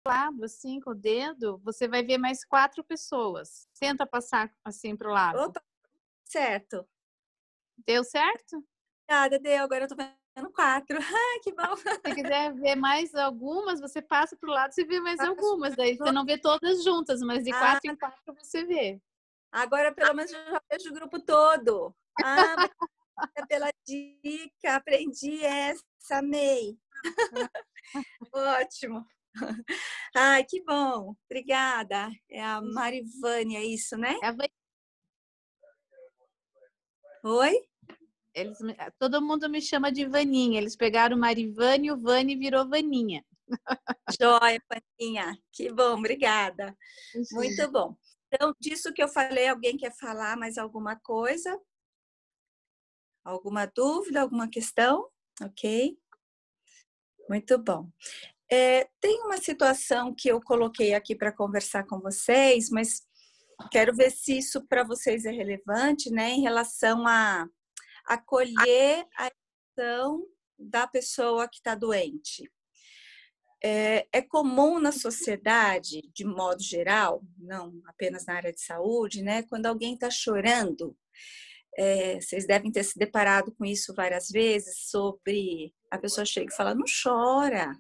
lado, assim, com o dedo, você vai ver mais 4 pessoas. Tenta passar assim para o lado. Opa, certo. Deu certo? Obrigada, deu. Agora eu tô vendo 4. Ah, que bom. Se quiser ver mais algumas, você passa para o lado, você vê mais algumas. Daí você não vê todas juntas, mas de 4 em 4 você vê. Agora pelo menos eu já vejo o grupo todo. Ah, obrigada pela dica. Aprendi essa, amei. Ótimo. Ai, que bom. Obrigada. É a Marivânia, é isso, né? É a Oi? Todo mundo me chama de Vaninha. Eles pegaram o Marivane e o Vani virou Vaninha. Joia, Vaninha. Que bom, obrigada. Muito bom. Então, disso que eu falei, alguém quer falar mais alguma coisa? Alguma dúvida, alguma questão? Ok. Muito bom. Tem uma situação que eu coloquei aqui para conversar com vocês, mas quero ver se isso para vocês é relevante, né? Em relação a acolher a emoção da pessoa que está doente. É comum na sociedade, de modo geral, não apenas na área de saúde, né? Quando alguém está chorando, vocês devem ter se deparado com isso várias vezes, sobre a pessoa chega e fala, não chora,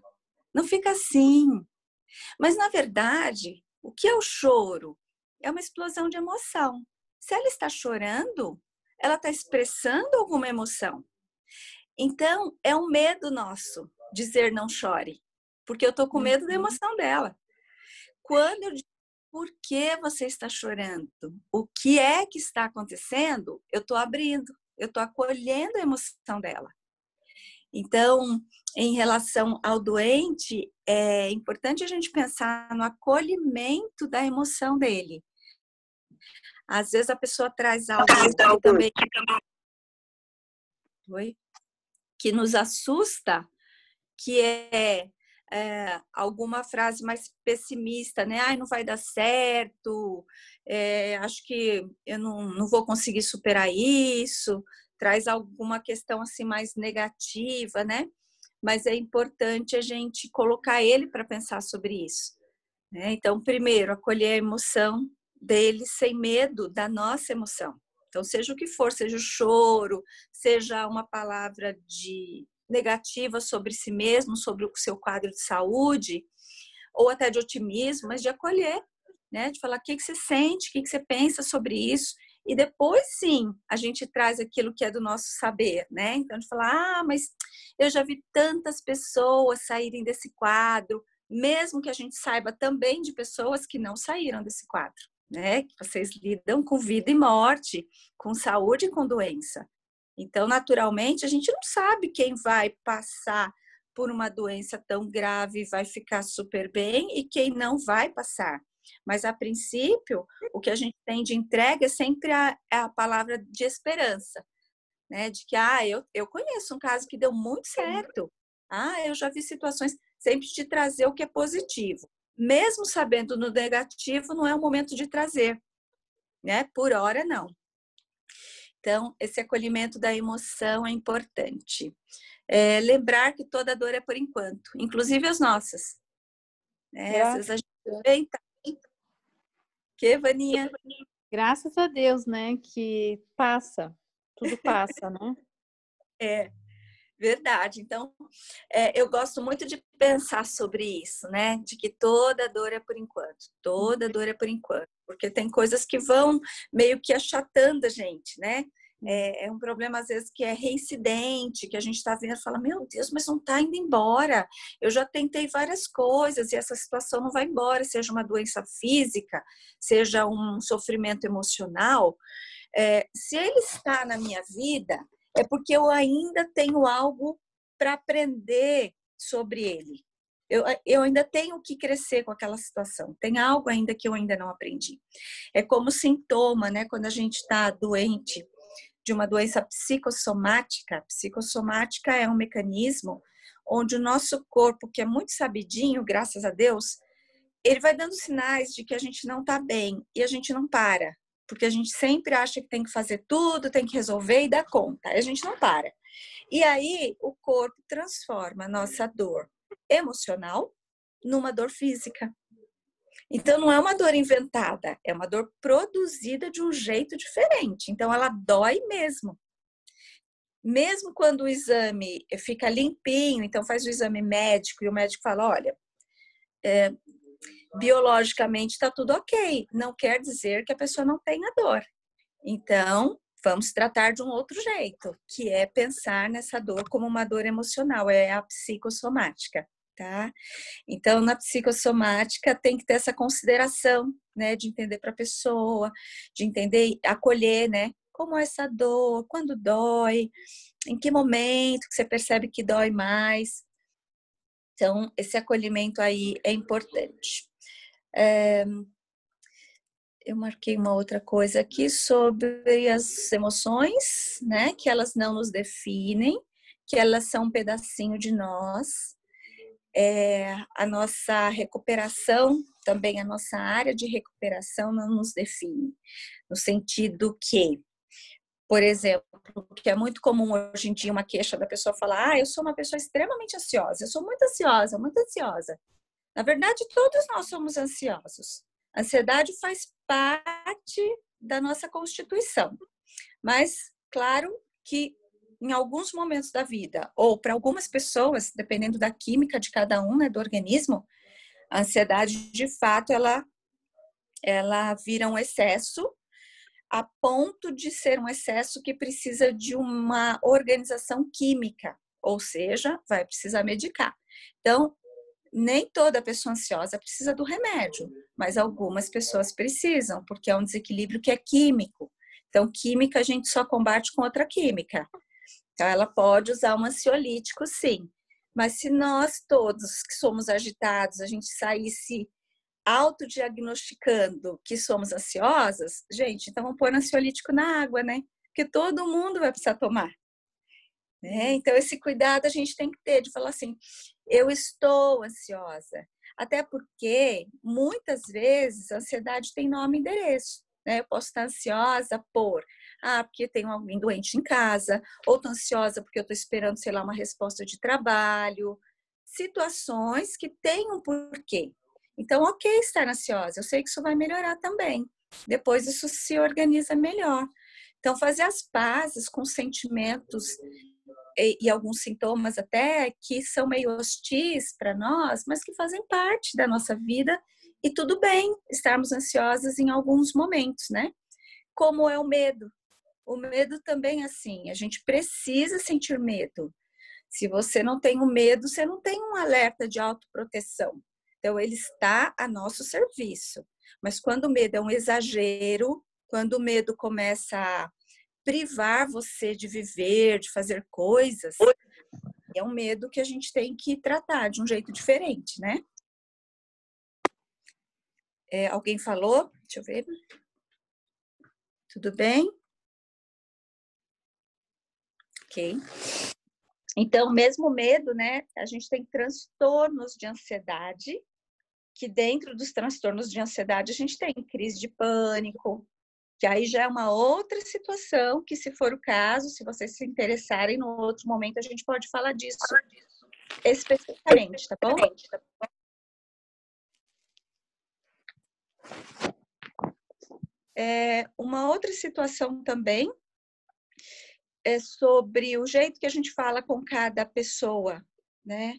não fica assim. Mas, na verdade, o que é o choro? É uma explosão de emoção. Se ela está chorando, ela está expressando alguma emoção. Então, é um medo nosso dizer não chore, porque eu estou com medo da emoção dela. Quando eu digo por que você está chorando, o que é que está acontecendo, eu estou abrindo, eu estou acolhendo a emoção dela. Então, em relação ao doente, é importante a gente pensar no acolhimento da emoção dele. Às vezes a pessoa traz algo também que nos assusta, que alguma frase mais pessimista, né? Ai, não vai dar certo, acho que eu não vou conseguir superar isso, traz alguma questão assim mais negativa, né? Mas é importante a gente colocar ele para pensar sobre isso, né? Então, primeiro, acolher a emoção dele sem medo da nossa emoção. Então, seja o que for, seja o choro, seja uma palavra de negativa sobre si mesmo, sobre o seu quadro de saúde, ou até de otimismo, mas de acolher, né? De falar o que você sente, o que você pensa sobre isso, e depois sim a gente traz aquilo que é do nosso saber, né? Então, de falar, mas eu já vi tantas pessoas saírem desse quadro, mesmo que a gente saiba também de pessoas que não saíram desse quadro, né? Que vocês lidam com vida e morte, com saúde e com doença. Então, naturalmente, a gente não sabe quem vai passar por uma doença tão grave e vai ficar super bem e quem não vai passar. Mas, a princípio, o que a gente tem de entrega é sempre a palavra de esperança, né? De que, eu conheço um caso que deu muito certo. Eu já vi situações, sempre de trazer o que é positivo. Mesmo sabendo no negativo, não é o momento de trazer, né? Por hora, não. Então, esse acolhimento da emoção é importante. Lembrar que toda dor é por enquanto, inclusive as nossas. Né? Às vezes a gente vem, tá? Que, Vaninha? Graças a Deus, né? Que passa, tudo passa, né? É verdade. Então, eu gosto muito de pensar sobre isso, né? De que toda dor é por enquanto, toda dor é por enquanto, porque tem coisas que vão meio que achatando a gente, né? É um problema, às vezes, que é reincidente, que a gente está vendo e fala, meu Deus, mas não está indo embora. Eu já tentei várias coisas e essa situação não vai embora, seja uma doença física, seja um sofrimento emocional. Se ele está na minha vida, é porque eu ainda tenho algo para aprender sobre ele. Eu ainda tenho que crescer com aquela situação. Tem algo ainda que eu ainda não aprendi. É como sintoma, né? Quando a gente está doente de uma doença psicossomática. Psicossomática é um mecanismo onde o nosso corpo, que é muito sabidinho, graças a Deus, ele vai dando sinais de que a gente não está bem e a gente não para. Porque a gente sempre acha que tem que fazer tudo, tem que resolver e dar conta. A gente não para. E aí o corpo transforma a nossa dor emocional numa dor física. Então, não é uma dor inventada, é uma dor produzida de um jeito diferente. Então, ela dói mesmo. Mesmo quando o exame fica limpinho, então faz o exame médico e o médico fala, olha, biologicamente está tudo ok, não quer dizer que a pessoa não tenha dor. Então, vamos tratar de um outro jeito, que é pensar nessa dor como uma dor emocional, é a psicossomática, tá? Então, na psicossomática tem que ter essa consideração, né, de entender para a pessoa, de entender, acolher, né, como é essa dor, quando dói, em que momento que você percebe que dói mais. Então, esse acolhimento aí é importante. Eu marquei uma outra coisa aqui sobre as emoções, né? Que elas não nos definem, que elas são um pedacinho de nós. A nossa recuperação, também a nossa área de recuperação não nos define. No sentido que, por exemplo, que é muito comum hoje em dia uma queixa da pessoa falar, eu sou uma pessoa extremamente ansiosa, eu sou muito ansiosa, muito ansiosa. Na verdade, todos nós somos ansiosos. A ansiedade faz parte da nossa constituição. Mas, claro que em alguns momentos da vida, ou para algumas pessoas, dependendo da química de cada um, né, do organismo, a ansiedade, de fato, ela vira um excesso, a ponto de ser um excesso que precisa de uma organização química, ou seja, vai precisar medicar. Então, nem toda pessoa ansiosa precisa do remédio, mas algumas pessoas precisam, porque é um desequilíbrio que é químico. Então, química a gente só combate com outra química. Então, ela pode usar um ansiolítico, sim. Mas se nós todos que somos agitados, a gente saísse autodiagnosticando que somos ansiosas, gente, então vamos pôr ansiolítico na água, né? Porque todo mundo vai precisar tomar. Né? Então, esse cuidado a gente tem que ter de falar assim, eu estou ansiosa. Até porque, muitas vezes, a ansiedade tem nome e endereço. Né? Eu posso estar ansiosa porque tem alguém doente em casa, ou estou ansiosa porque eu estou esperando, sei lá, uma resposta de trabalho. Situações que têm um porquê. Então, ok estar ansiosa, eu sei que isso vai melhorar também. Depois isso se organiza melhor. Então, fazer as pazes com sentimentos e alguns sintomas até que são meio hostis para nós, mas que fazem parte da nossa vida e tudo bem estarmos ansiosas em alguns momentos, né? Como é o medo. O medo também é assim, a gente precisa sentir medo. Se você não tem o medo, você não tem um alerta de autoproteção. Então, ele está a nosso serviço. Mas quando o medo é um exagero, quando o medo começa a privar você de viver, de fazer coisas, é um medo que a gente tem que tratar de um jeito diferente, né? Alguém falou? Deixa eu ver. Tudo bem? Ok. Então, mesmo o medo, né? A gente tem transtornos de ansiedade, que dentro dos transtornos de ansiedade a gente tem crise de pânico, que aí já é uma outra situação, que se for o caso, se vocês se interessarem, no outro momento a gente pode falar disso especificamente, tá bom? Uma outra situação também é sobre o jeito que a gente fala com cada pessoa, né?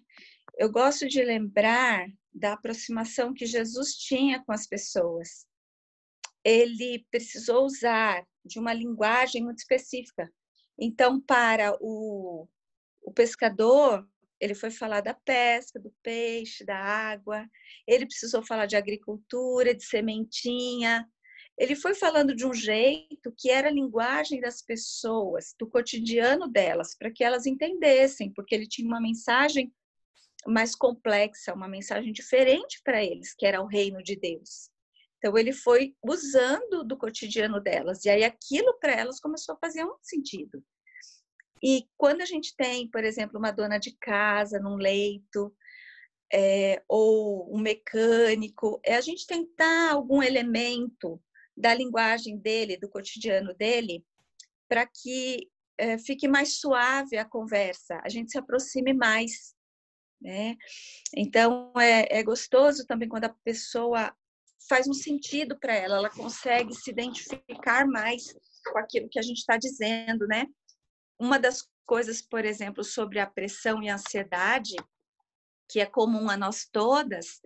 Eu gosto de lembrar da aproximação que Jesus tinha com as pessoas. Ele precisou usar de uma linguagem muito específica. Então, para o pescador, ele foi falar da pesca, do peixe, da água. Ele precisou falar de agricultura, de sementinha. Ele foi falando de um jeito que era a linguagem das pessoas, do cotidiano delas, para que elas entendessem, porque ele tinha uma mensagem mais complexa, uma mensagem diferente para eles, que era o reino de Deus. Então, ele foi usando do cotidiano delas, e aí aquilo para elas começou a fazer um sentido. E quando a gente tem, por exemplo, uma dona de casa num leito, ou um mecânico, a gente tentar algum elemento da linguagem dele, do cotidiano dele, para que fique mais suave a conversa, a gente se aproxime mais, né? Então, é gostoso também quando a pessoa faz um sentido para ela, ela consegue se identificar mais com aquilo que a gente está dizendo, né? Uma das coisas, por exemplo, sobre a pressão e a ansiedade, que é comum a nós todas,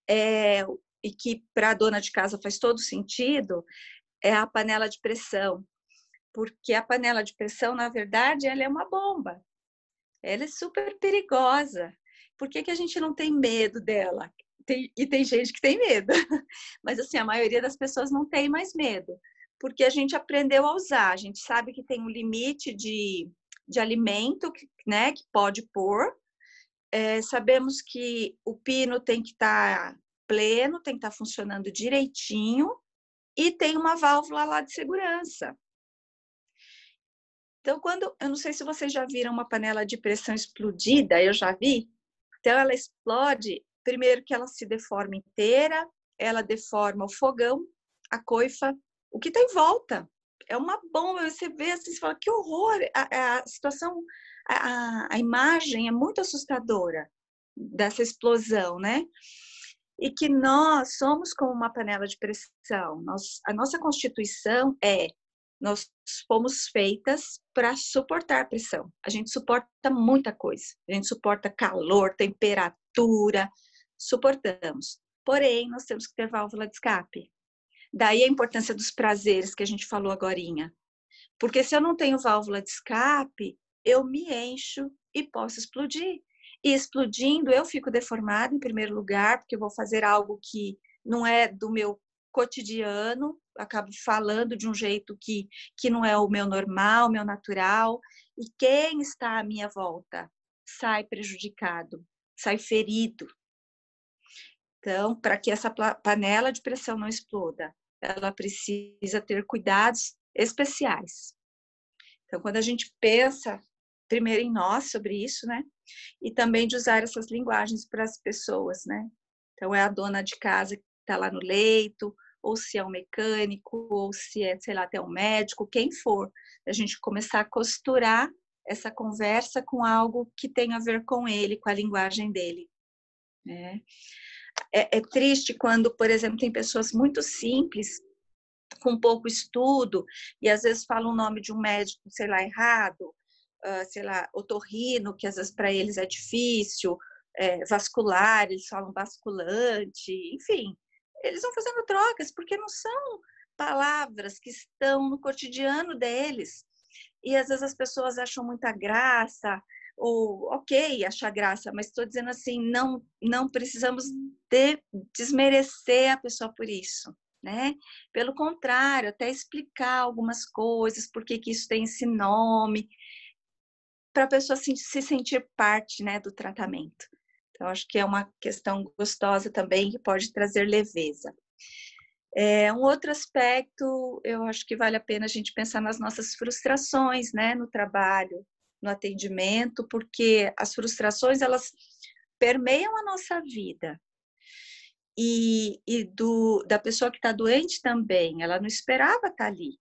e que para a dona de casa faz todo sentido, é a panela de pressão. Porque a panela de pressão, na verdade, ela é uma bomba. Ela é super perigosa. Por que que a gente não tem medo dela? E tem gente que tem medo. Mas, assim, a maioria das pessoas não tem mais medo. Porque a gente aprendeu a usar. A gente sabe que tem um limite de alimento, né, que pode pôr. Sabemos que o pino tem que estar pleno, tem que estar funcionando direitinho. E tem uma válvula lá de segurança. Então, eu não sei se vocês já viram uma panela de pressão explodida, eu já vi. Então, ela explode, primeiro que ela se deforma inteira, ela deforma o fogão, a coifa, o que está em volta. É uma bomba, você vê assim, você fala, que horror! A situação, a imagem é muito assustadora dessa explosão, né? E que nós somos como uma panela de pressão. A nossa Constituição nós fomos feitas para suportar pressão. A gente suporta muita coisa. A gente suporta calor, temperatura, suportamos. Porém, nós temos que ter válvula de escape. Daí a importância dos prazeres que a gente falou agorinha. Porque se eu não tenho válvula de escape, eu me encho e posso explodir. E explodindo, eu fico deformada em primeiro lugar, porque eu vou fazer algo que não é do meu cotidiano, acabo falando de um jeito que não é o meu normal, o meu natural. E quem está à minha volta sai prejudicado, sai ferido. Então, para que essa panela de pressão não exploda, ela precisa ter cuidados especiais. Então, quando a gente pensa primeiro em nós sobre isso, né? E também de usar essas linguagens para as pessoas, né? Então, é a dona de casa que está lá no leito, ou se é um mecânico, ou se é, sei lá, até um médico, quem for. A gente começar a costurar essa conversa com algo que tem a ver com ele, com a linguagem dele, né? É triste quando, por exemplo, tem pessoas muito simples, com pouco estudo, e às vezes falam o nome de um médico, sei lá, errado, sei lá, otorrino, que às vezes para eles é difícil, vascular, eles falam basculante, enfim, eles vão fazendo trocas, porque não são palavras que estão no cotidiano deles. E às vezes as pessoas acham muita graça, ou ok, achar graça, mas estou dizendo assim, não precisamos desmerecer a pessoa por isso, né? Pelo contrário, até explicar algumas coisas, por que isso tem esse nome, para a pessoa se sentir parte, né, do tratamento. Então, acho que é uma questão gostosa também, que pode trazer leveza. Um outro aspecto, eu acho que vale a pena a gente pensar nas nossas frustrações, né, no trabalho, no atendimento, porque as frustrações, elas permeiam a nossa vida. E da pessoa que está doente também, ela não esperava estar ali.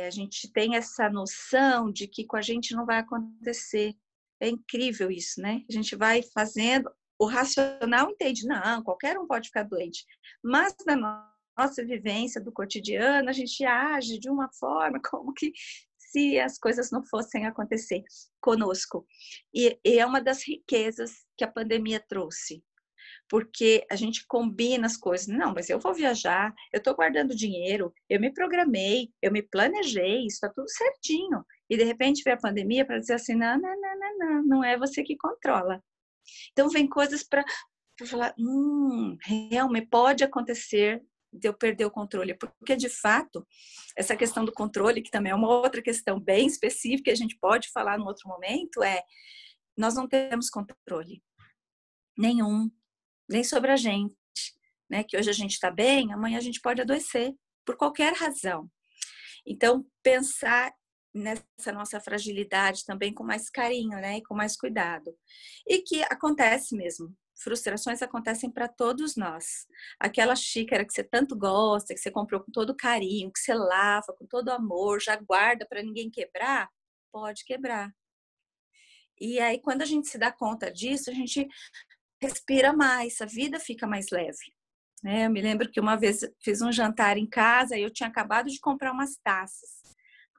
A gente tem essa noção de que com a gente não vai acontecer. É incrível isso, né? A gente vai fazendo, o racional entende, não, qualquer um pode ficar doente, mas na nossa vivência do cotidiano, a gente age de uma forma como que se as coisas não fossem acontecer conosco. E é uma das riquezas que a pandemia trouxe, porque a gente combina as coisas. Não, mas eu vou viajar, eu estou guardando dinheiro, eu me programei, eu me planejei, isso está tudo certinho. E de repente vem a pandemia para dizer assim, não é você que controla. Então vem coisas para falar, realmente pode acontecer de eu perder o controle, porque de fato, essa questão do controle, que também é uma outra questão bem específica, que a gente pode falar num outro momento, nós não temos controle nenhum, nem sobre a gente, né? Que hoje a gente está bem, amanhã a gente pode adoecer, por qualquer razão. Então, pensar nessa nossa fragilidade também com mais carinho, né? E com mais cuidado. E que acontece mesmo. Frustrações acontecem para todos nós. Aquela xícara que você tanto gosta, que você comprou com todo carinho, que você lava com todo amor, já guarda para ninguém quebrar, pode quebrar. E aí, quando a gente se dá conta disso, a gente respira mais, a vida fica mais leve. Eu me lembro que uma vez fiz um jantar em casa e eu tinha acabado de comprar umas taças.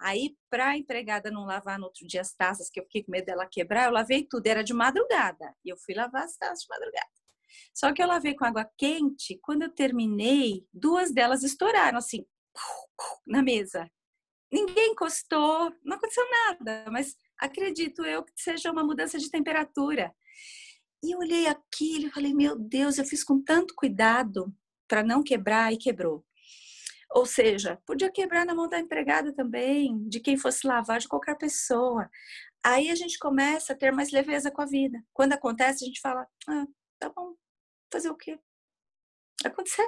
Aí, para a empregada não lavar no outro dia as taças, que eu fiquei com medo dela quebrar, eu lavei tudo, era de madrugada. E eu fui lavar as taças de madrugada. Só que eu lavei com água quente, quando eu terminei, 2 delas estouraram assim, na mesa. Ninguém encostou, não aconteceu nada, mas acredito eu que seja uma mudança de temperatura. E eu olhei aquilo e falei, meu Deus, eu fiz com tanto cuidado para não quebrar e quebrou. Ou seja, podia quebrar na mão da empregada também, de quem fosse lavar, de qualquer pessoa. Aí a gente começa a ter mais leveza com a vida. Quando acontece, a gente fala, tá bom, fazer o quê? Acontecer,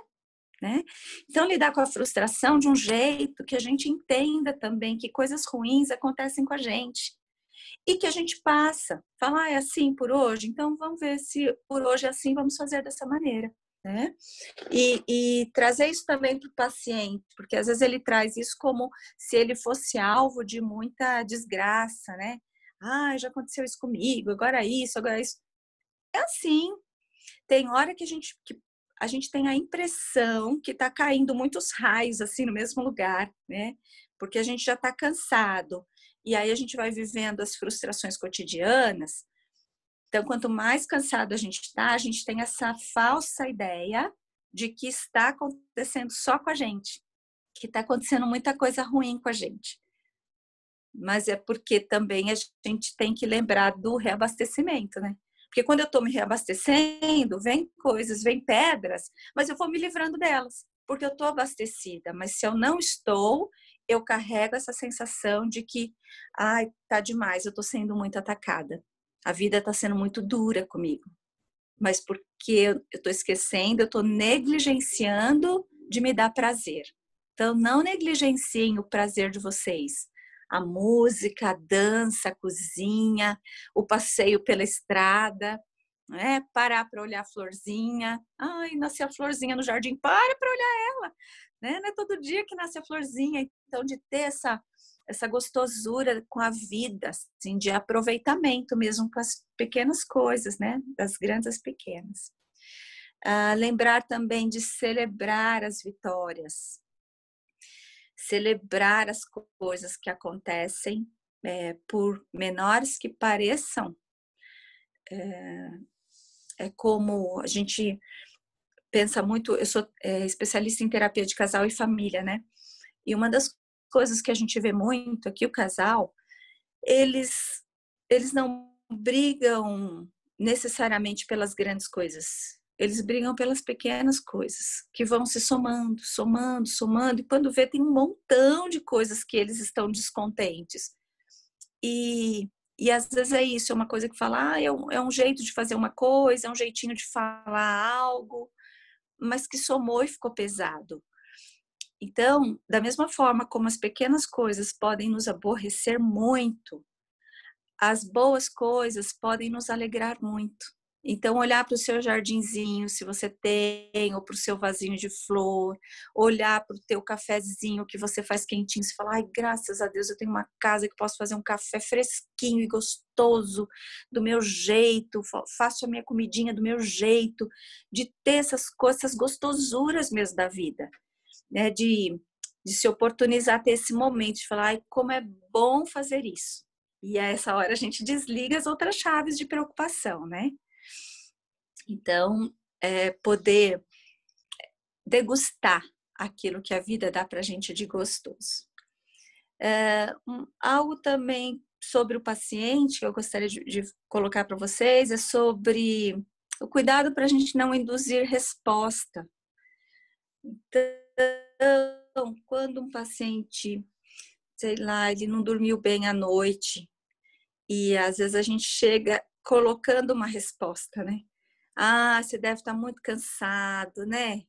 né? Então, lidar com a frustração de um jeito que a gente entenda também que coisas ruins acontecem com a gente. E que a gente passa, fala, é assim por hoje? Então, vamos ver se por hoje é assim, vamos fazer dessa maneira. Né? E trazer isso também para o paciente, porque às vezes ele traz isso como se ele fosse alvo de muita desgraça, né? Já aconteceu isso comigo, agora isso, agora isso. É assim, tem hora que a gente tem a impressão que está caindo muitos raios assim no mesmo lugar, né? Porque a gente já está cansado. E aí a gente vai vivendo as frustrações cotidianas. Então, quanto mais cansado a gente tem essa falsa ideia de que está acontecendo só com a gente, que está acontecendo muita coisa ruim com a gente. Mas é porque também a gente tem que lembrar do reabastecimento, né? Porque quando eu estou me reabastecendo, vem coisas, vem pedras, mas eu vou me livrando delas, porque eu estou abastecida. Mas se eu não estou, eu carrego essa sensação de que, tá demais, eu estou sendo muito atacada. A vida está sendo muito dura comigo. Mas porque eu estou esquecendo, eu estou negligenciando de me dar prazer. Então, não negligenciem o prazer de vocês. A música, a dança, a cozinha, o passeio pela estrada, né? Parar para olhar a florzinha. Nasceu a florzinha no jardim, para olhar ela. Né? Não é todo dia que nasce a florzinha. Então, de ter essa gostosura com a vida, assim, de aproveitamento mesmo com as pequenas coisas, né? Das grandes às pequenas. Lembrar também de celebrar as vitórias, celebrar as coisas que acontecem, por menores que pareçam. É como a gente pensa muito, eu sou especialista em terapia de casal e família, né? E uma das coisas que a gente vê muito aqui, o casal, eles não brigam necessariamente pelas grandes coisas. Eles brigam pelas pequenas coisas, que vão se somando, somando, somando, e quando vê tem um montão de coisas que eles estão descontentes. E às vezes é isso, é uma coisa que fala, é um jeito de fazer uma coisa, é um jeitinho de falar algo, mas que somou e ficou pesado. Então, da mesma forma como as pequenas coisas podem nos aborrecer muito, as boas coisas podem nos alegrar muito. Então, olhar para o seu jardinzinho, se você tem, ou para o seu vasinho de flor, olhar para o teu cafezinho que você faz quentinho, e falar, graças a Deus eu tenho uma casa que posso fazer um café fresquinho e gostoso, do meu jeito, faço a minha comidinha do meu jeito, de ter essas coisas, essas gostosuras mesmo da vida, né? De se oportunizar ter esse momento, de falar, como é bom fazer isso. E a essa hora a gente desliga as outras chaves de preocupação, né? Então, poder degustar aquilo que a vida dá para a gente de gostoso. Algo também sobre o paciente que eu gostaria de colocar para vocês é sobre o cuidado para a gente não induzir resposta. Então, quando um paciente, sei lá, ele não dormiu bem à noite, e às vezes a gente chega colocando uma resposta, né? Você deve estar muito cansado, né?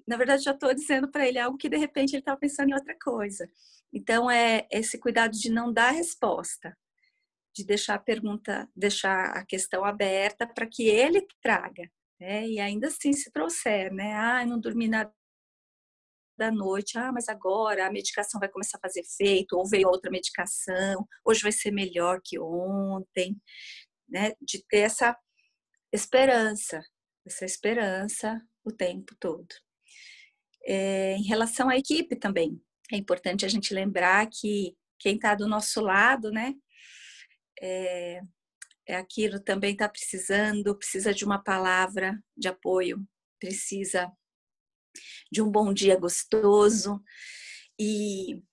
Na verdade, já estou dizendo para ele algo que de repente ele estava pensando em outra coisa. Então, é esse cuidado de não dar resposta, de deixar a pergunta, deixar a questão aberta para que ele traga, né? E ainda assim, se trouxer, né? Não dormi nada da noite, mas agora a medicação vai começar a fazer efeito, ou veio outra medicação, hoje vai ser melhor que ontem. né? De ter essa esperança o tempo todo. Em relação à equipe também, é importante a gente lembrar que quem está do nosso lado, né? Aquilo também está precisa de uma palavra de apoio, precisa de um bom dia gostoso e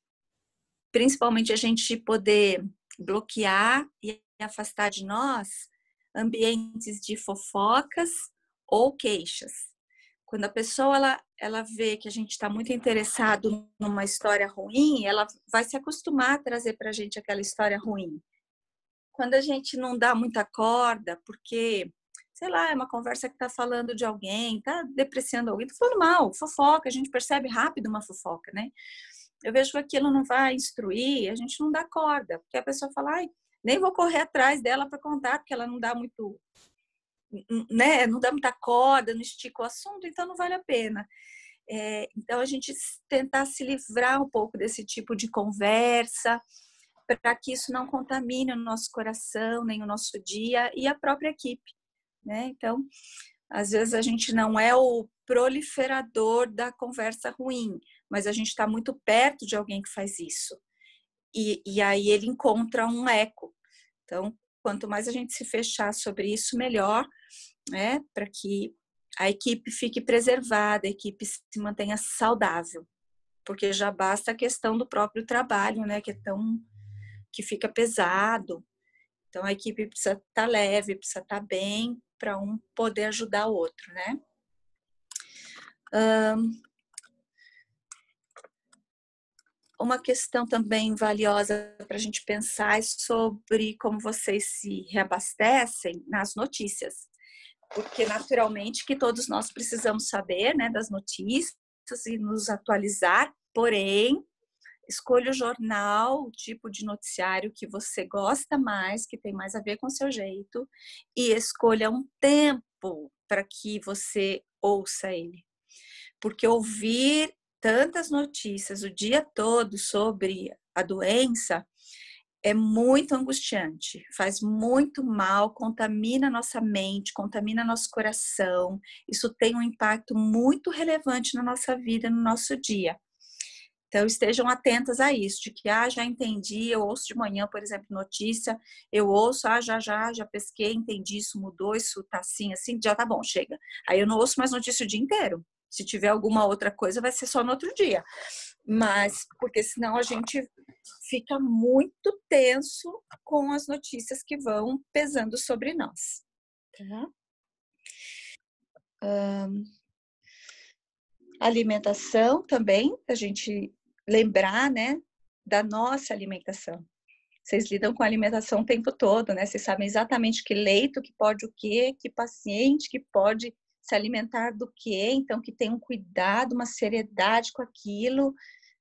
principalmente a gente poder bloquear e afastar de nós ambientes de fofocas ou queixas. Quando a pessoa ela vê que a gente está muito interessado numa história ruim, ela vai se acostumar a trazer para a gente aquela história ruim. Quando a gente não dá muita corda, porque, sei lá, é uma conversa que está falando de alguém, está depreciando alguém, está falando mal, fofoca, a gente percebe rápido uma fofoca, né? Eu vejo que aquilo não vai instruir, a gente não dá corda, porque a pessoa fala, ai, nem vou correr atrás dela para contar, porque ela não dá muito, né? Não dá muita corda, não estica o assunto, então não vale a pena. Então a gente tentar se livrar um pouco desse tipo de conversa, para que isso não contamine o nosso coração, nem o nosso dia e a própria equipe, né? Então, às vezes a gente não é o proliferador da conversa ruim, mas a gente está muito perto de alguém que faz isso. E aí ele encontra um eco. Então, quanto mais a gente se fechar sobre isso, melhor, né? Para que a equipe fique preservada, a equipe se mantenha saudável. Porque já basta a questão do próprio trabalho, né? Que fica pesado. Então, a equipe precisa estar leve, precisa estar bem, para um poder ajudar o outro, né? Uma questão também valiosa para a gente pensar é sobre como vocês se reabastecem nas notícias. Porque, naturalmente, que todos nós precisamos saber, né, das notícias e nos atualizar, porém, escolha o jornal, o tipo de noticiário que você gosta mais, que tem mais a ver com o seu jeito, e escolha um tempo para que você ouça ele. Porque ouvir tantas notícias o dia todo sobre a doença é muito angustiante, faz muito mal, contamina nossa mente, contamina nosso coração. Isso tem um impacto muito relevante na nossa vida, no nosso dia. Então, estejam atentas a isso, de que, já entendi, eu ouço de manhã, por exemplo, notícia, eu ouço, já pesquei, entendi, isso mudou, isso tá assim, já tá bom, chega. Aí eu não ouço mais notícia o dia inteiro. Se tiver alguma outra coisa, vai ser só no outro dia. Mas, porque senão a gente fica muito tenso com as notícias que vão pesando sobre nós. Tá? Alimentação também, a gente lembrar, né, da nossa alimentação. Vocês lidam com a alimentação o tempo todo, né? Vocês sabem exatamente que leito, que pode o quê, que paciente que pode se alimentar do quê, então que tem um cuidado, uma seriedade com aquilo,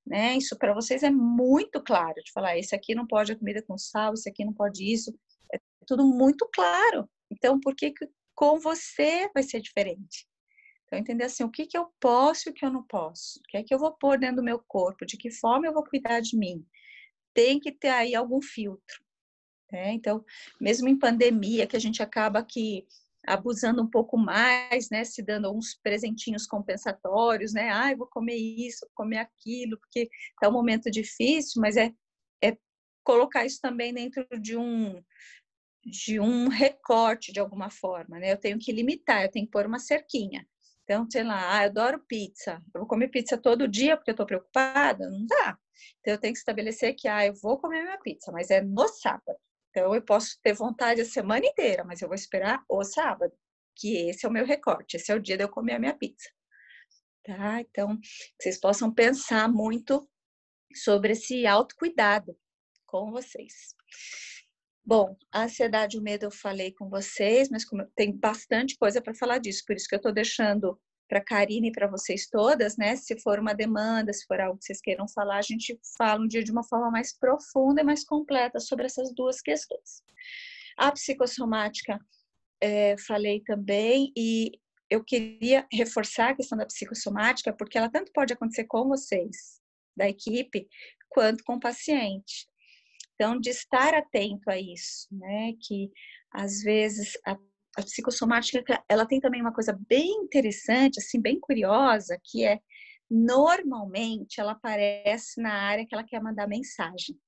né? Isso para vocês é muito claro, de falar, esse aqui não pode a comida com sal, esse aqui não pode isso, é tudo muito claro. Então, por que com você vai ser diferente? Então, entender assim, o que eu posso e o que eu não posso. O que é que eu vou pôr dentro do meu corpo? De que forma eu vou cuidar de mim? Tem que ter aí algum filtro. Né? Então, mesmo em pandemia, que a gente acaba aqui abusando um pouco mais, né? Se dando uns presentinhos compensatórios, né? Eu vou comer isso, vou comer aquilo, porque é um momento difícil, mas é colocar isso também dentro de um recorte, de alguma forma, né? Eu tenho que limitar, eu tenho que pôr uma cerquinha. Então, sei lá, eu adoro pizza. Eu vou comer pizza todo dia porque eu tô preocupada? Não dá. Então, eu tenho que estabelecer que, eu vou comer minha pizza, mas é no sábado. Então, eu posso ter vontade a semana inteira, mas eu vou esperar o sábado, que esse é o meu recorte, esse é o dia de eu comer a minha pizza. Tá? Então, que vocês possam pensar muito sobre esse autocuidado com vocês. Bom, a ansiedade e o medo eu falei com vocês, mas tem bastante coisa para falar disso, por isso que eu estou deixando para a Karine e para vocês todas, né? Se for uma demanda, se for algo que vocês queiram falar, a gente fala um dia de uma forma mais profunda e mais completa sobre essas duas questões. A psicossomática, falei também, e eu queria reforçar a questão da psicossomática, porque ela tanto pode acontecer com vocês, da equipe, quanto com o paciente. Então, de estar atento a isso, né? Que às vezes a psicossomática, ela tem também uma coisa bem interessante, assim, bem curiosa, que é, normalmente, ela aparece na área que ela quer mandar mensagem.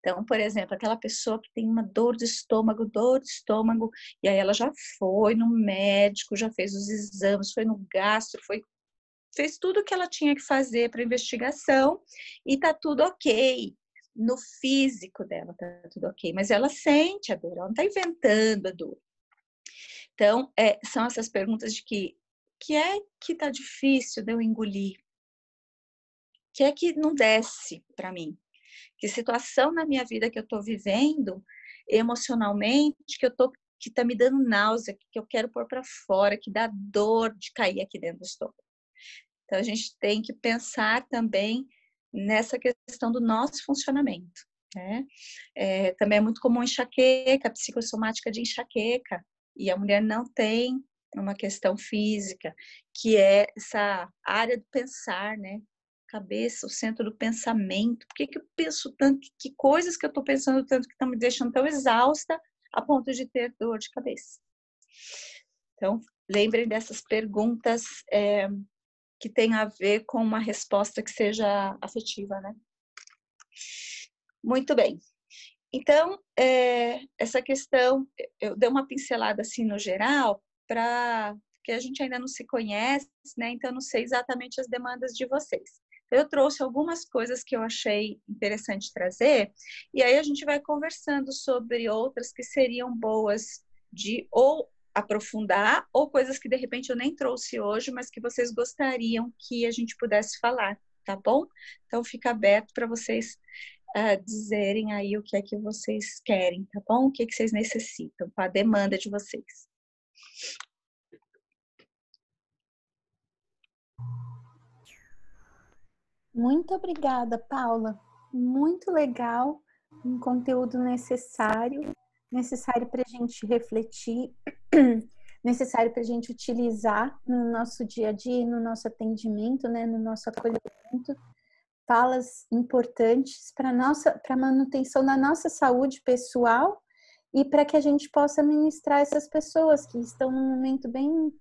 Então, por exemplo, aquela pessoa que tem uma dor de estômago, e aí ela já foi no médico, já fez os exames, foi no gastro, fez tudo o que ela tinha que fazer para investigação e tá tudo ok. No físico dela tá tudo ok, mas ela sente a dor, ela não está inventando a dor. Então, são essas perguntas de que é que tá difícil de eu engolir? Que é que não desce para mim? Que situação na minha vida que eu estou vivendo emocionalmente, que tá me dando náusea, que eu quero pôr para fora, que dá dor de cair aqui dentro do estômago. Então, a gente tem que pensar também nessa questão do nosso funcionamento, né? Também é muito comum enxaqueca, psicossomática de enxaqueca, e a mulher não tem uma questão física, que é essa área do pensar, né? Cabeça, o centro do pensamento. Por que eu penso tanto? Que coisas que eu estou pensando tanto que estão me deixando tão exausta a ponto de ter dor de cabeça? Então, lembrem dessas perguntas que tem a ver com uma resposta que seja afetiva, né? Muito bem. Então, essa questão, eu dei uma pincelada assim no geral, porque a gente ainda não se conhece, né? Então, eu não sei exatamente as demandas de vocês. Eu trouxe algumas coisas que eu achei interessante trazer, e aí a gente vai conversando sobre outras que seriam boas de ou aprofundar, ou coisas que de repente eu nem trouxe hoje, mas que vocês gostariam que a gente pudesse falar, tá bom? Então, fica aberto para vocês dizerem aí o que é que vocês querem, tá bom? O que é que vocês necessitam, a demanda de vocês. Muito obrigada, Paula. Muito legal, um conteúdo necessário para a gente refletir, necessário para a gente utilizar no nosso dia a dia, no nosso atendimento, né, no nosso acolhimento. Falas importantes para a manutenção da nossa saúde pessoal e para que a gente possa ministrar essas pessoas que estão num momento bem,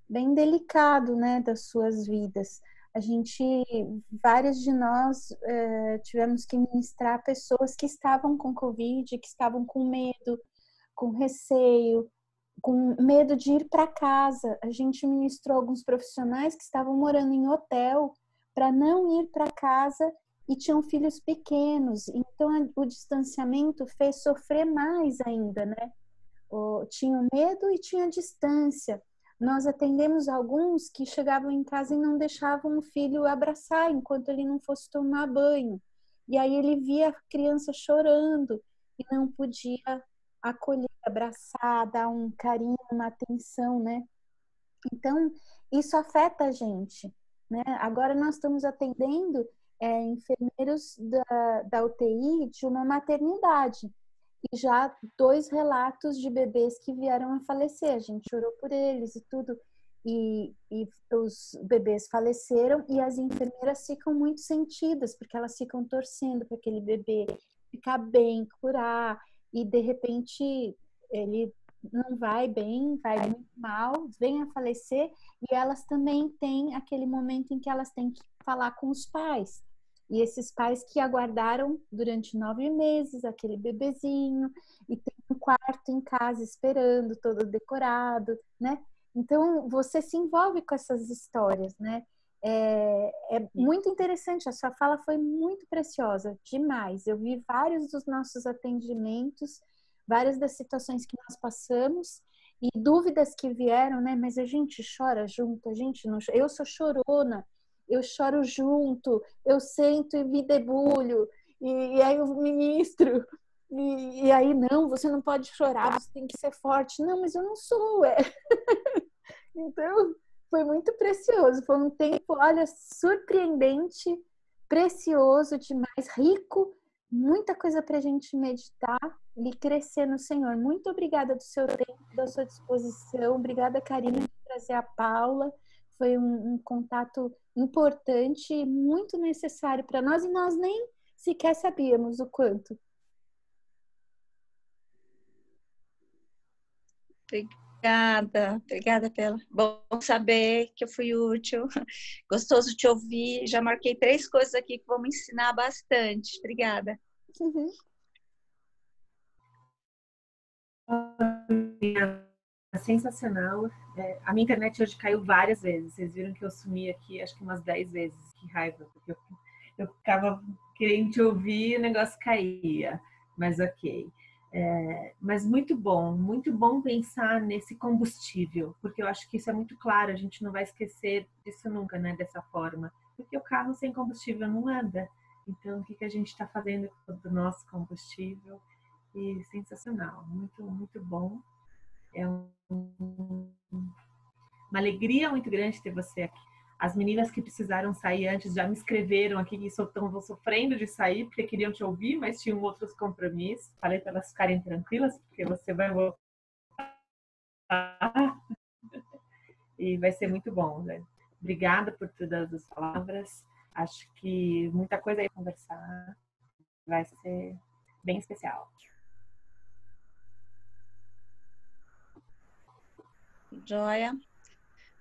bem delicado, né, das suas vidas. Vários de nós tivemos que ministrar pessoas que estavam com Covid, que estavam com medo, com receio, com medo de ir para casa. A gente ministrou alguns profissionais que estavam morando em hotel para não ir para casa e tinham filhos pequenos. Então, o distanciamento fez sofrer mais ainda, né? Tinha medo e tinha distância. Nós atendemos alguns que chegavam em casa e não deixavam o filho abraçar enquanto ele não fosse tomar banho. E aí ele via a criança chorando e não podia acolher, abraçar, dar um carinho, uma atenção, né? Então, isso afeta a gente, né? Agora nós estamos atendendo enfermeiros da UTI de uma maternidade. E já 2 relatos de bebês que vieram a falecer. A gente orou por eles e tudo. E os bebês faleceram e as enfermeiras ficam muito sentidas, porque elas ficam torcendo para aquele bebê ficar bem, curar. E, de repente, ele não vai bem, vai muito mal, vem a falecer. E elas também têm aquele momento em que elas têm que falar com os pais. E esses pais que aguardaram durante 9 meses aquele bebezinho e tem um quarto em casa esperando, todo decorado, né? Então, você se envolve com essas histórias, né? É muito interessante, a sua fala foi muito preciosa, demais. Eu vi vários dos nossos atendimentos, várias das situações que nós passamos e dúvidas que vieram, né? Mas a gente chora junto, a gente não chora. Eu sou chorona, eu choro junto, eu sento e me debulho, e aí eu ministro, e aí não, você não pode chorar, você tem que ser forte. Não, mas eu não sou, Então, foi muito precioso, foi um tempo, olha, surpreendente, precioso demais, rico, muita coisa para a gente meditar e crescer no Senhor. Muito obrigada do seu tempo, da sua disposição, obrigada, Karine, por trazer a Paula. Foi um contato importante e muito necessário para nós, e nós nem sequer sabíamos o quanto. Obrigada pela. Bom saber que eu fui útil. Gostoso te ouvir. Já marquei 3 coisas aqui que vão me ensinar bastante. Obrigada. Uhum. Sensacional. A minha internet hoje caiu várias vezes. Vocês viram que eu sumi aqui, acho que umas 10 vezes. Que raiva, porque eu ficava querendo te ouvir e o negócio caía. Mas ok. Mas muito bom pensar nesse combustível, porque eu acho que isso é muito claro, a gente não vai esquecer disso nunca, né, dessa forma. Porque o carro sem combustível não anda. Então, o que a gente está fazendo com o nosso combustível? E sensacional, muito bom. É uma alegria muito grande ter você aqui. As meninas que precisaram sair antes já me escreveram aqui que estão sofrendo de sair porque queriam te ouvir, mas tinham outros compromissos. Falei para elas ficarem tranquilas, porque você vai voltar e vai ser muito bom, né? Obrigada por todas as palavras. Acho que muita coisa aí para conversar. Vai ser bem especial. Joia.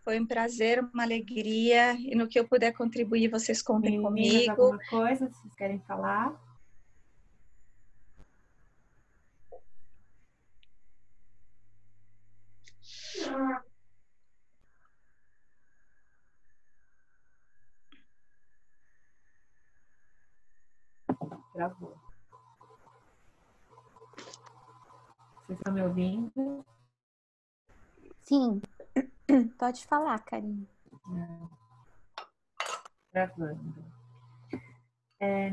Foi um prazer, uma alegria. E no que eu puder contribuir, vocês contem Meninas, comigo. alguma coisa que vocês querem falar? Travou. Vocês estão me ouvindo? Sim, pode falar, Karine. Gravando.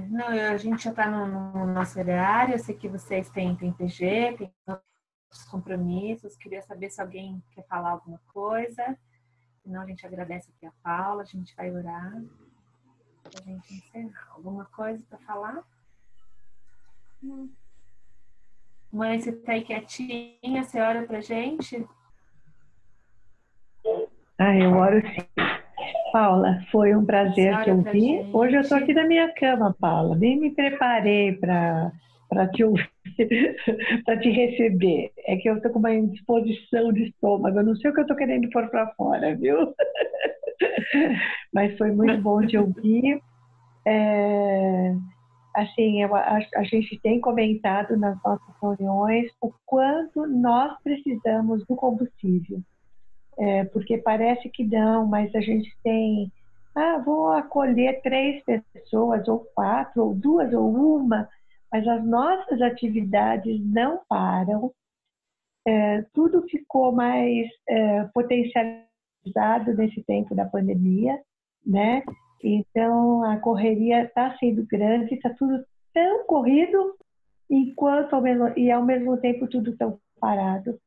Não, a gente já está no nosso horário. Eu sei que vocês têm PG, tem outros compromissos. Queria saber se alguém quer falar alguma coisa. Senão a gente agradece aqui a Paula. A gente vai orar para a gente encerrar. Alguma coisa para falar? Mãe, você está aí quietinha? Você ora para a gente? Eu oro sim. Paula, foi um prazer te ouvir. Hoje eu estou aqui na minha cama, Paula. Nem me preparei para te ouvir, para te receber. É que eu estou com uma indisposição de estômago. Eu não sei o que eu estou querendo pôr para fora, viu? Mas foi muito bom te ouvir. Assim, a gente tem comentado nas nossas reuniões o quanto nós precisamos do combustível. Porque parece que não, mas a gente tem, vou acolher 3 pessoas, ou 4, ou 2, ou uma, mas as nossas atividades não param, tudo ficou mais potencializado nesse tempo da pandemia, né? Então a correria está sendo grande, está tudo tão corrido, e ao mesmo tempo tudo tão parado.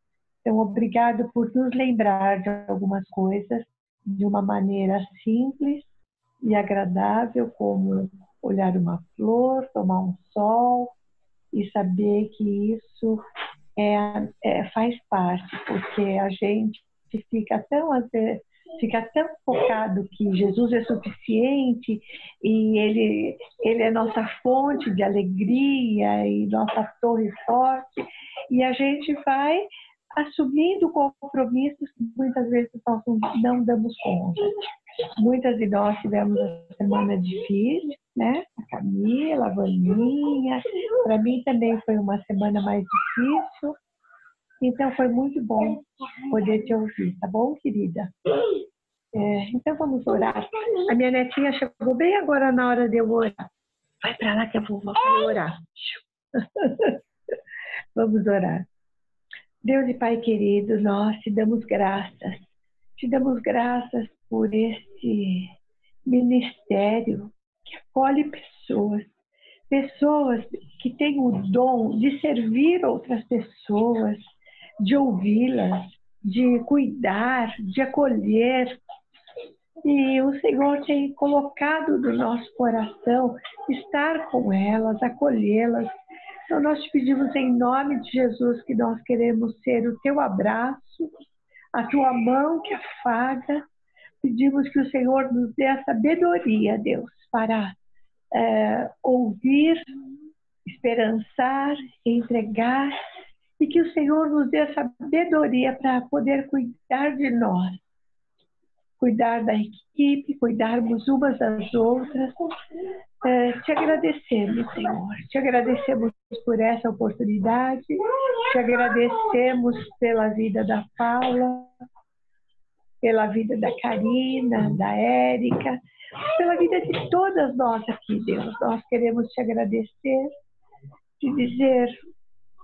Então, obrigado por nos lembrar de algumas coisas de uma maneira simples e agradável, como olhar uma flor, tomar um sol e saber que isso faz parte, porque a gente fica tão focado que Jesus é suficiente e ele é nossa fonte de alegria e nossa torre forte, e a gente vai assumindo compromissos que muitas vezes nós não damos conta. Muitas de nós tivemos uma semana difícil, né? A Camila, a Vaninha, para mim também foi uma semana mais difícil. Então foi muito bom poder te ouvir, tá bom, querida? Então vamos orar. A minha netinha chegou bem agora na hora de eu orar. Vai para lá que eu vou orar. Vamos orar. Deus e Pai querido, nós te damos graças. Te damos graças por esse ministério que acolhe pessoas que têm o dom de servir outras pessoas, de ouvi-las, de cuidar, de acolher. E o Senhor tem colocado no nosso coração estar com elas, acolhê-las. Então nós te pedimos em nome de Jesus que nós queremos ser o teu abraço, a tua mão que afaga. Pedimos que o Senhor nos dê a sabedoria, Deus, para ouvir, esperançar, entregar e que o Senhor nos dê sabedoria para poder cuidar de nós, cuidar da equipe, cuidarmos umas das outras. Te agradecemos, Senhor. Te agradecemos por essa oportunidade. Te agradecemos pela vida da Paula, pela vida da Karina, da Érica, pela vida de todas nós aqui, Deus. Nós queremos te agradecer, te dizer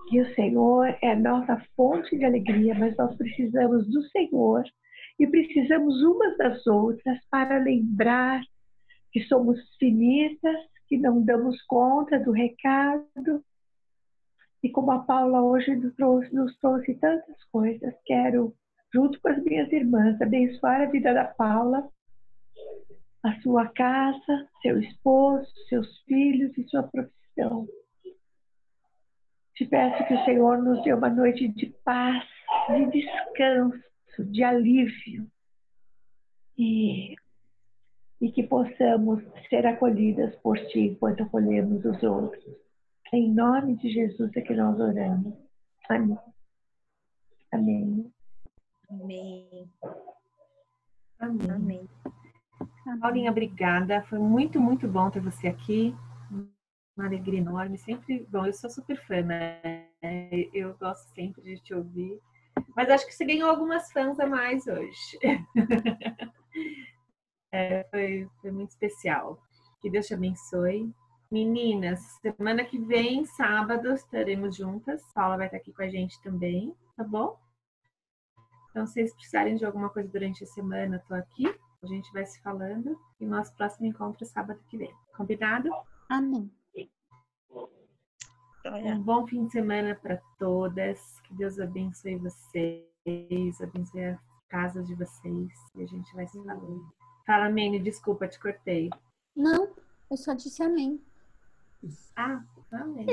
que o Senhor é a nossa fonte de alegria, mas nós precisamos do Senhor e precisamos umas das outras para lembrar que somos finitas, que não damos conta do recado. E como a Paula hoje nos trouxe tantas coisas, quero, junto com as minhas irmãs, abençoar a vida da Paula, a sua casa, seu esposo, seus filhos e sua profissão. Te peço que o Senhor nos dê uma noite de paz, de descanso, de alívio e que possamos ser acolhidas por Ti enquanto acolhemos os outros. Em nome de Jesus é que nós oramos. Amém. Amém. Amém. Amém. Amém. Paulinha, obrigada. Foi muito, muito bom ter você aqui. Uma alegria enorme. Sempre bom. Eu sou super fã, né? Eu gosto sempre de te ouvir. Mas acho que você ganhou algumas fãs a mais hoje. Foi muito especial. Que Deus te abençoe. Meninas, semana que vem, sábado, estaremos juntas. Paula vai estar aqui com a gente também, tá bom? Então, se vocês precisarem de alguma coisa durante a semana, eu tô aqui. A gente vai se falando. E nosso próximo encontro é sábado que vem. Combinado? Amém. Um bom fim de semana para todas. Que Deus abençoe vocês, abençoe as casas de vocês. E a gente vai se falando. Fala, Mene, desculpa, te cortei. Não, eu só disse amém. Ah, amém.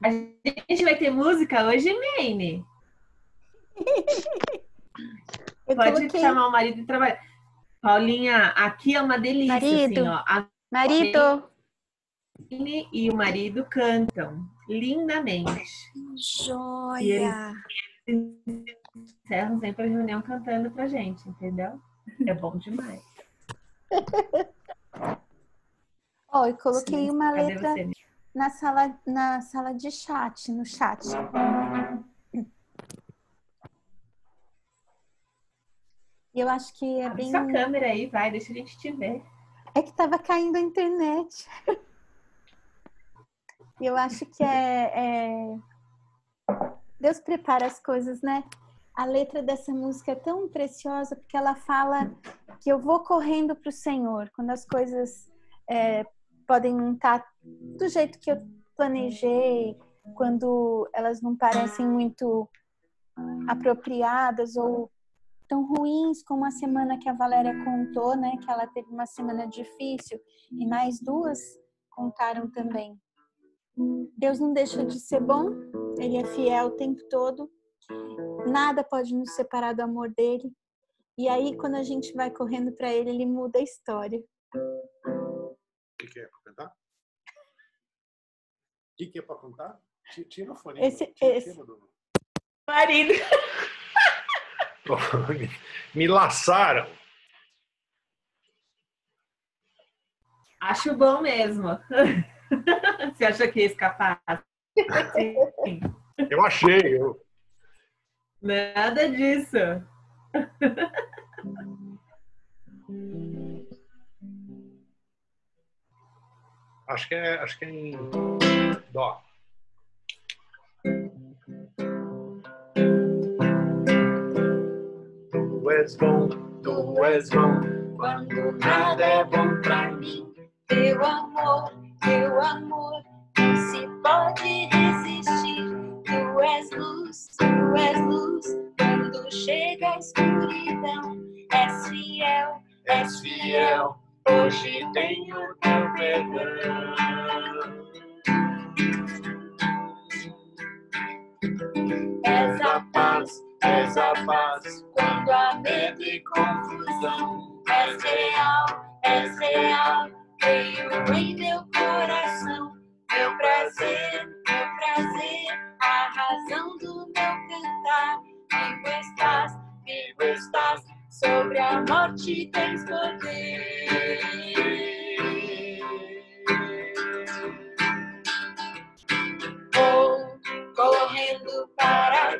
A gente vai ter música hoje, Mene? Pode chamar o marido e trabalhar. Paulinha, aqui é uma delícia, marido, assim, ó. A marido. Mene e o marido cantam lindamente. Joia! E eles encerram sempre a reunião cantando pra gente, entendeu? É bom demais. Ó, eu coloquei uma Cadê letra você? na sala de chat, no chat. Eu acho que é Abre bem... sua câmera aí, vai, deixa a gente te ver. É que tava caindo a internet. Eu acho que Deus prepara as coisas, né? A letra dessa música é tão preciosa porque ela fala que eu vou correndo para o Senhor. Quando as coisas podem não estar do jeito que eu planejei, quando elas não parecem muito apropriadas ou tão ruins como a semana que a Valéria contou, né? Que ela teve uma semana difícil e mais duas contaram também. Deus não deixa de ser bom, Ele é fiel o tempo todo, nada pode nos separar do amor dEle, e aí quando a gente vai correndo para Ele, Ele muda a história. O que é para cantar? O que é para cantar? Tira o fone. Esse. Marido! Me laçaram. Acho bom mesmo. Você acha que ia escapar? Sim. Eu achei. Nada disso. Acho que é em dó. Tu és bom, quando nada é bom pra mim. Teu amor, não se pode resistir. Tu és luz, quando chega a escuridão. És fiel, hoje tenho teu perdão. És a paz, quando há medo e confusão. És real, veio em meu coração. Meu prazer sobre a morte tens poder. Vou correndo para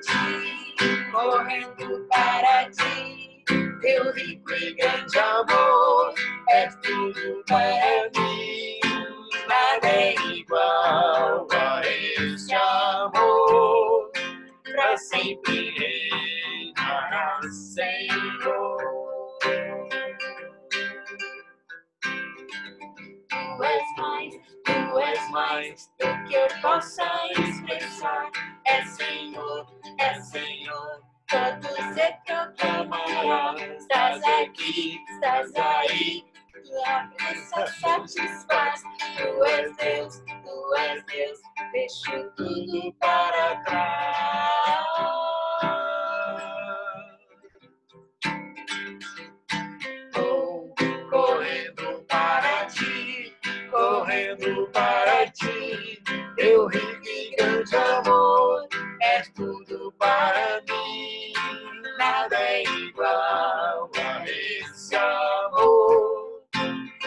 ti, teu rico e grande amor é tudo para mim. Nada é igual a este amor, pra sempre reinará, Senhor. Tu és mais do que eu possa expressar. É Senhor, todos eu proclamará. Estás aqui, estás aí, tua presença satisfaz. Tu és Deus, deixo tudo para trás. Vou correndo para ti, teu rico e grande amor é tudo para mim. Nada é igual a esse amor,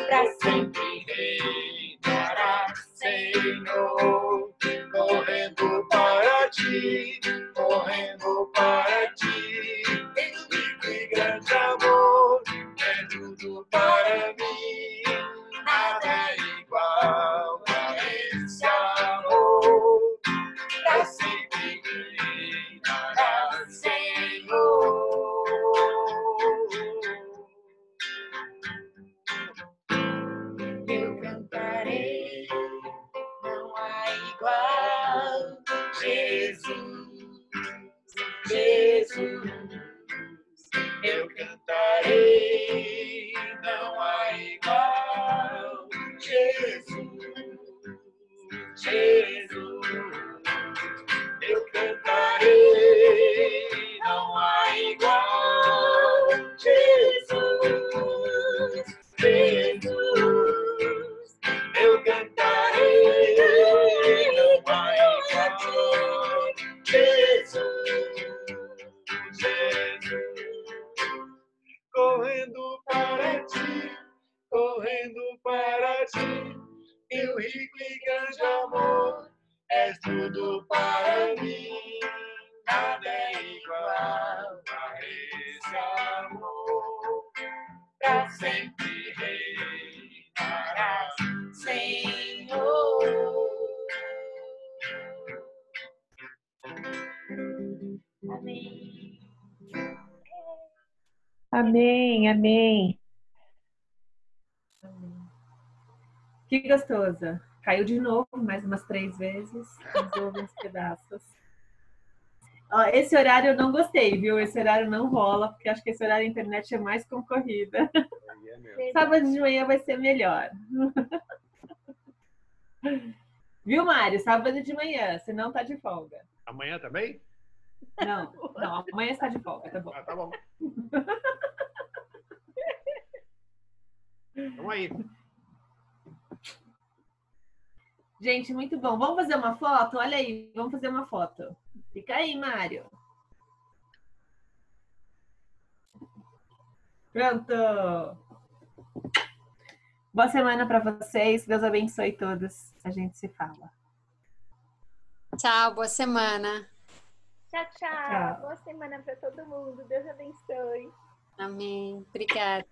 pra sempre reinará, Senhor. Correndo para ti, teu rico e grande amor é tudo para mim. Nada é igual a esse amor, pra sempre reinará, Senhor. Eu cantarei, não há igual, Jesus, Jesus. Eu cantarei, não há igual, Jesus, Jesus. Eu cantarei, não há igual, Jesus, Jesus. Eu cantarei, não há igual, Jesus, Jesus. Correndo para ti, teu rico e grande amor és tudo para mim. Nada é igual a esse amor, pra sempre reinarás, Senhor. Amém. Amém, amém. Que gostosa. Caiu de novo, mais umas 3 vezes. Resolve uns pedaços. Ó, esse horário eu não gostei, viu? Esse horário não rola, porque acho que esse horário a internet é mais concorrida. Sábado de manhã vai ser melhor. Viu, Mário? Sábado de manhã, senão tá de folga. Amanhã também? Não, amanhã está de folga, tá bom. Ah, tá bom. Vamos aí. Gente, muito bom. Vamos fazer uma foto? Olha aí, vamos fazer uma foto. Fica aí, Mário. Pronto. Boa semana para vocês. Deus abençoe todos. A gente se fala. Tchau, boa semana. Tchau, tchau. Boa semana para todo mundo. Deus abençoe. Amém. Obrigada.